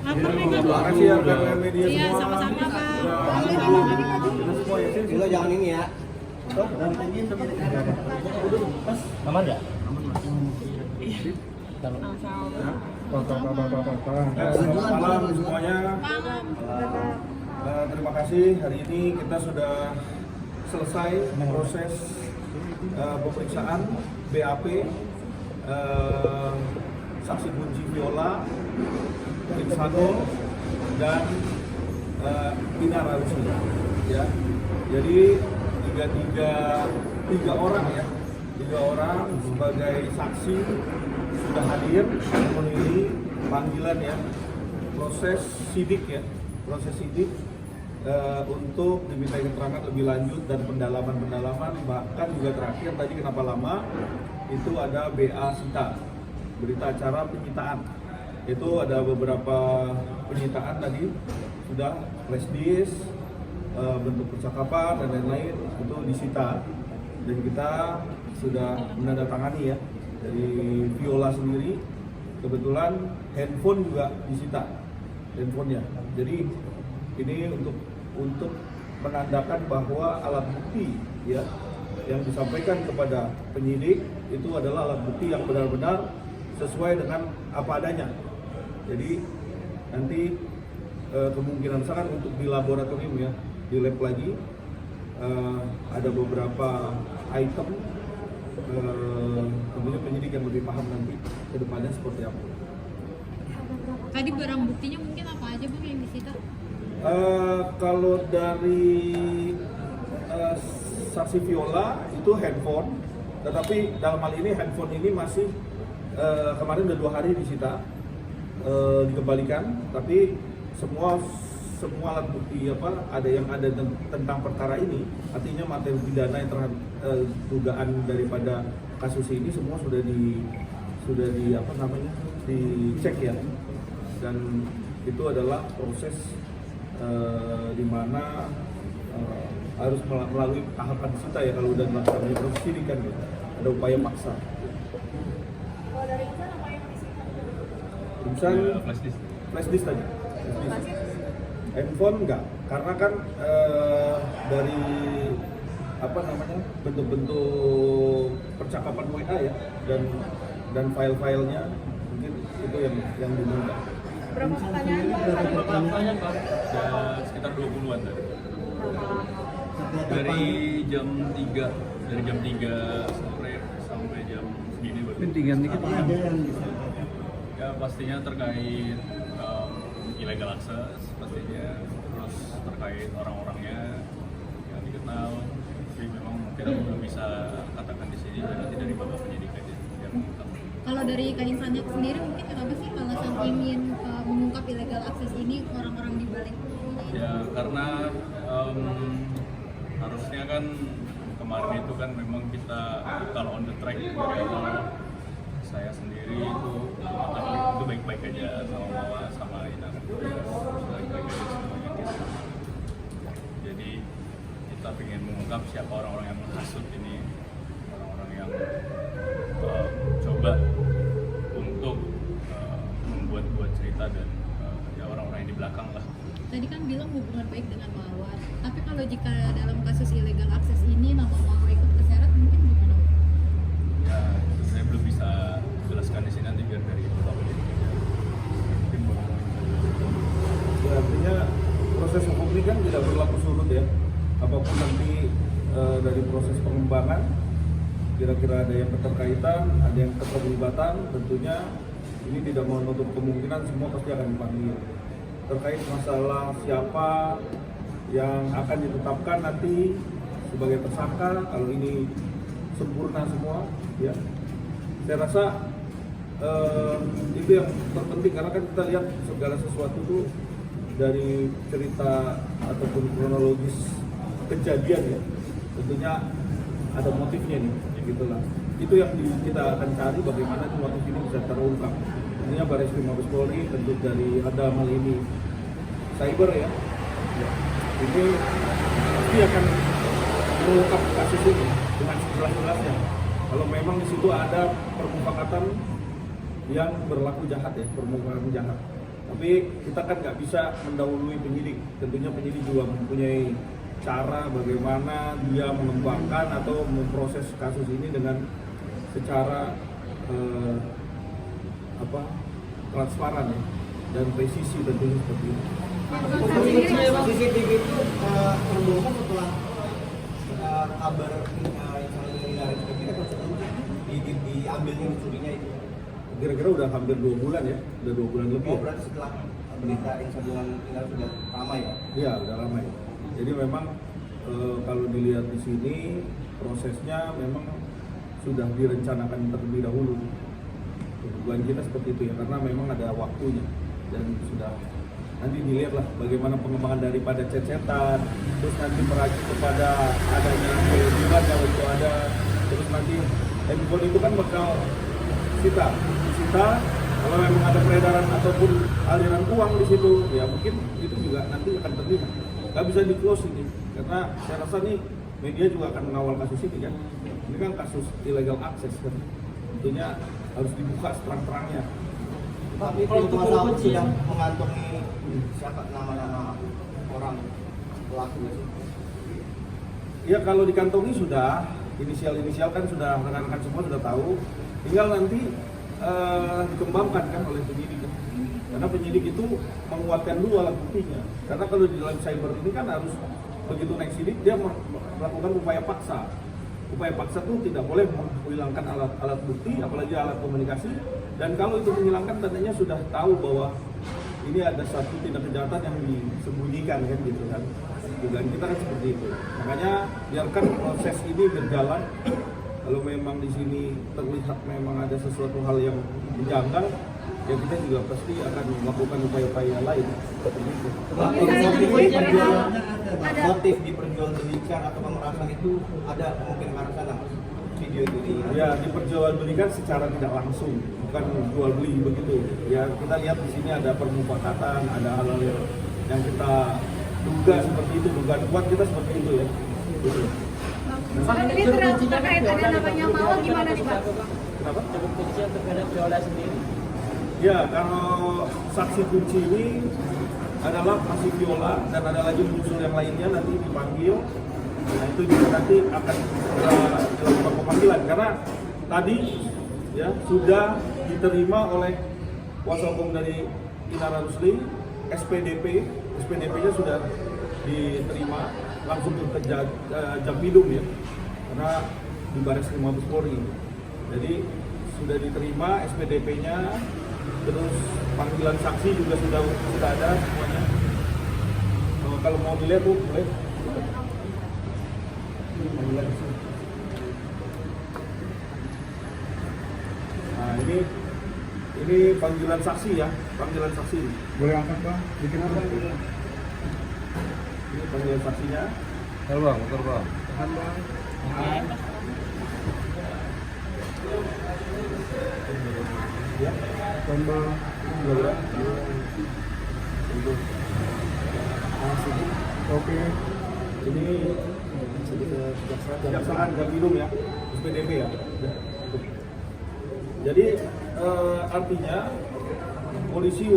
Terima kasih ya rekan media Iya, semua. sama-sama, Bang. Kita semua ya sih. Lo jangan ini ya. Aman nggak? Selamat malam semuanya. Terima kasih, hari ini kita sudah selesai proses pemeriksaan BAP saksi kunci Viola, Insano, dan Pinar Arusli. Ya, jadi tiga orang ya, tiga orang sebagai saksi sudah hadir memenuhi panggilan ya, proses sidik ya, proses sidik untuk diminta keterangan lebih lanjut dan pendalaman, bahkan juga terakhir tadi kenapa lama itu ada BA Sita, berita acara penyitaan. Itu ada beberapa penyitaan tadi sudah flash disk, bentuk percakapan dan lain-lain itu disita, dan kita sudah menandatangani ya dari Viola sendiri. Kebetulan handphone juga disita, handphonenya. Jadi ini untuk menandakan bahwa alat bukti ya yang disampaikan kepada penyidik itu adalah alat bukti yang benar-benar sesuai dengan apa adanya. Jadi nanti kemungkinan sangat untuk di laboratorium ya, di lab lagi ada beberapa item, tentunya penyidik yang lebih paham nanti ke depannya seperti apa. Tadi barang buktinya mungkin apa aja Bang yang disita? Kalau dari saksi Viola itu handphone, tetapi dalam hal ini handphone ini masih kemarin udah 2 hari disita, dikembalikan, tapi semua alat bukti ada yang ada tentang perkara ini, artinya materi pidana yang terhadap dugaan daripada kasus ini semua sudah dicek ya, dan itu adalah proses di mana harus melalui tahapan disita ya kalau udah melakukan proses sidik kan ya, ada upaya paksa. Kalau dari Insan apa yang disita? Insan flash disk tadi. Handphone enggak, karena kan dari bentuk-bentuk percakapan WA ya dan file-filenya mungkin itu yang diminta. Berapa pertanyaan? Pertanyaan Pak, sekitar 20-an tadi. Dari jam 3 sore sampai jam segini Ada yang ya pastinya terkait illegal access pastinya, terus terkait orang-orangnya yang dikenal, tapi memang mungkin aku belum bisa katakan di sini, dan nanti dari bapak penyidik aja yang mengungkap. Kalau dari Kak Insannya sendiri mungkin kenapa sih alasan ingin mengungkap illegal access ini, orang-orang di balik ini? Ya karena harusnya kan kemarin itu kan memang kita kalau on the track dari awal, saya sendiri itu baik-baik aja sama Mama sama Ina, baik-baik aja semuanya gitu. Jadi kita ingin mengungkap siapa orang-orang yang menghasut ini, orang-orang yang coba untuk membuat cerita, dan ya orang-orang yang di belakang lah. Tadi kan bilang hubungan baik dengan Mawar, tapi kalau jika dalam kasus illegal access ini nama Mawar ikut terseret mungkin gimana? Ya itu saya belum bisa jelaskan di sini, nanti biar dari bapak penyidik aja. Mungkin Ya, artinya proses hukum ini kan tidak berlaku surut ya. Apapun nanti dari proses pengembangan, kira-kira ada yang keterkaitan, ada yang keterlibatan, tentunya ini tidak menutup kemungkinan semua pasti akan dipanggil. Terkait masalah siapa yang akan ditetapkan nanti sebagai tersangka, kalau ini sempurna semua, ya saya rasa itu yang terpenting, karena kan kita lihat segala sesuatu itu dari cerita ataupun kronologis kejadian ya, tentunya ada motifnya nih, gitulah. Itu yang kita akan cari, bagaimana motif ini bisa terungkap. Tentunya Barreskrim Mabes Polri tentu dari ada hal ini cyber ya, ini pasti akan mengungkap kasus ini dengan jelas-jelasnya. Kalau memang di situ ada permufakatan yang berlaku jahat ya, permufakatan jahat. Tapi kita kan nggak bisa mendahului penyidik. Tentunya penyidik juga mempunyai cara bagaimana dia mengembangkan atau memproses kasus ini dengan secara transparan ya, dan presisi tentunya seperti itu. CCTV itu terbongkar setelah kabar yang saling menghindari seperti itu kan diambilnya dicurinya itu. Kira-kira udah hampir 2 bulan ya, udah 2 bulan lebih. Oh, berarti setelah berita insiden ini sudah ramai ya? Iya, udah ramai. Jadi memang kalau dilihat di sini prosesnya memang sudah direncanakan terlebih dahulu. Dugaan kita seperti itu ya, karena memang ada waktunya dan sudah nanti dilihatlah bagaimana pengembangan daripada cecetan, terus nanti merujuk kepada adanya kewajiban yang itu ada, terus nanti handphone itu kan bakal disita, kalau memang ada peredaran ataupun aliran uang di situ, ya mungkin itu juga nanti akan terlihat. Nggak bisa di close ini, karena saya rasa nih media juga akan mengawal kasus ini kan. Ini kan kasus illegal access kan, tentunya harus dibuka seterang-terangnya. Tapi kalau kuasa hukum sudah mengantongi siapa nama-nama orang pelaku ya? Ya kalau dikantongi sudah, inisial kan sudah, rekan-rekan semua sudah tahu. Tinggal nanti dikembangkan kan oleh penyidik. Karena penyidik itu menguatkan dulu alat buktinya. Karena kalau di dalam cyber ini kan harus begitu naik sidik dia melakukan upaya paksa. Upaya paksa itu tidak boleh menghilangkan alat bukti, apalagi alat komunikasi. Dan kalau itu menghilangkan, tandanya sudah tahu bahwa ini ada satu tindak kejahatan yang disembunyikan kan gitu kan. Dugaan kita kan seperti itu. Makanya biarkan proses ini berjalan. Kalau memang di sini terlihat memang ada sesuatu hal yang menjanggal, ya kita juga pasti akan melakukan upaya-upaya lain. Motif diperjualbelikan atau pemerasan itu ada kemungkinan ke arah sana video itu ya diperjualbelikan secara tidak langsung, bukan jual beli begitu. Ya kita lihat di sini ada permufakatan, ada hal-hal yang kita duga seperti itu, dugaan kuat kita seperti itu ya. Gitu. Pak, ini terkait ada namanya Mawar gimana nih Pak? Kenapa? Kunci terhadap Viola sendiri. Ya, kalau saksi kunci ini adalah masih Viola dan ada lagi muncul yang lainnya nanti dipanggil. Nah itu juga nanti akan dilakukan pemanggilan karena tadi ya sudah diterima oleh kuasa hukum dari Inara Rusli, SPDP-nya sudah diterima langsung ke Jampidum ya, karena di Baris Krim Mabes Polri. Jadi sudah diterima SPDP-nya, terus panggilan saksi juga sudah ada semuanya. Kalau mau dilihat tuh boleh. Panggilan di sini. Nah ini panggilan saksi ya, panggilan saksi. Boleh angkat Bang? Bikin apa? Ini panggilan saksinya. Tahan Bang, motor Bang. Tahan Bang. Ya. Tahan Bang. Boleh. Untuk sini. Oke. Ini kejaksaan Jampidum ya, SPDP ya. Jadi artinya polisi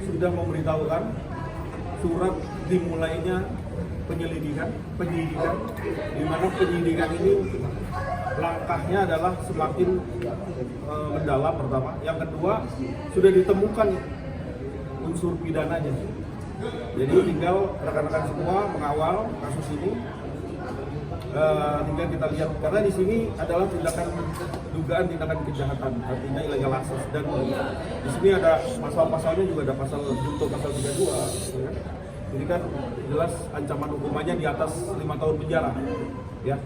sudah memberitahukan surat dimulainya penyidikan, di mana penyidikan ini langkahnya adalah semakin mendalam pertama. Yang kedua sudah ditemukan unsur pidananya. Jadi tinggal rekan-rekan semua mengawal kasus ini. Tinggal kita lihat karena di sini adalah dugaan tindakan kejahatan, artinya illegal access, dan di sini ada pasal-pasalnya juga ada pasal junto pasal 32 ya. Jadi kan jelas ancaman hukumannya di atas 5 tahun penjara ya.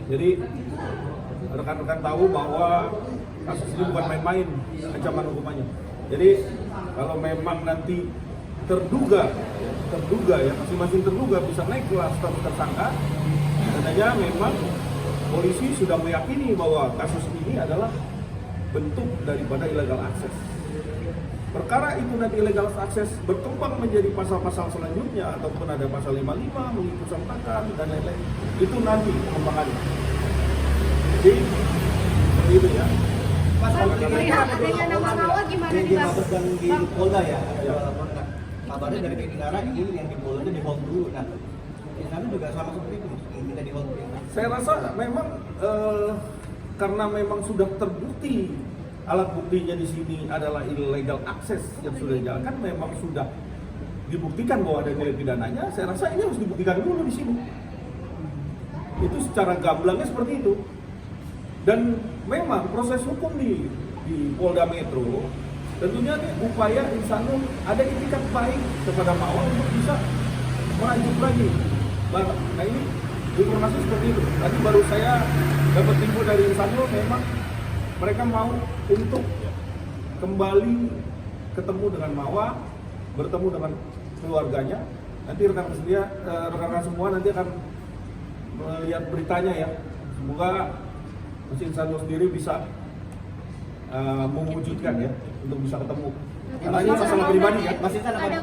Jadi rekan-rekan tahu bahwa kasus ini bukan main-main ancaman hukumannya. Jadi kalau memang nanti terduga ya, masing-masing terduga bisa naik kelas status tersangka. Katanya memang polisi sudah meyakini bahwa kasus ini adalah bentuk daripada illegal access. Perkara itu nanti illegal access berkembang menjadi pasal-pasal selanjutnya ataupun ada pasal 55 mengikut sertakan dan lain-lain. Itu nanti pengembangannya. Jadi seperti itu ya. Mas, kalau Melihat adanya nama Mawar gimana di nih Mas? Mabes dan di Bang? Polda ya, ada dua laporan. Nah, kabarnya dari Peggy Nara ini yang di Polda di hold dulu. Nah, di sana juga sama seperti itu, yang minta di hold dulu. Saya rasa memang karena memang sudah terbukti alat buktinya di sini adalah illegal access yang sudah dijalankan, memang sudah dibuktikan bahwa ada nilai pidananya. Saya rasa ini harus dibuktikan dulu di sini. Itu secara gamblangnya seperti itu. Dan memang proses hukum di Polda Metro tentunya ini upaya Insanul ada itikat baik kepada Mawar untuk bisa melanjut lagi. Nah ini informasi seperti itu. Tadi baru saya dapat info dari Insanul, memang mereka mau untuk kembali ketemu dengan Mawar, bertemu dengan keluarganya. Nanti rekan-rekan semua nanti akan melihat beritanya ya. Semoga Mas Insanul sendiri bisa mewujudkan ya untuk bisa ketemu. Karena ini masalah pribadi ya. Masih sana Ada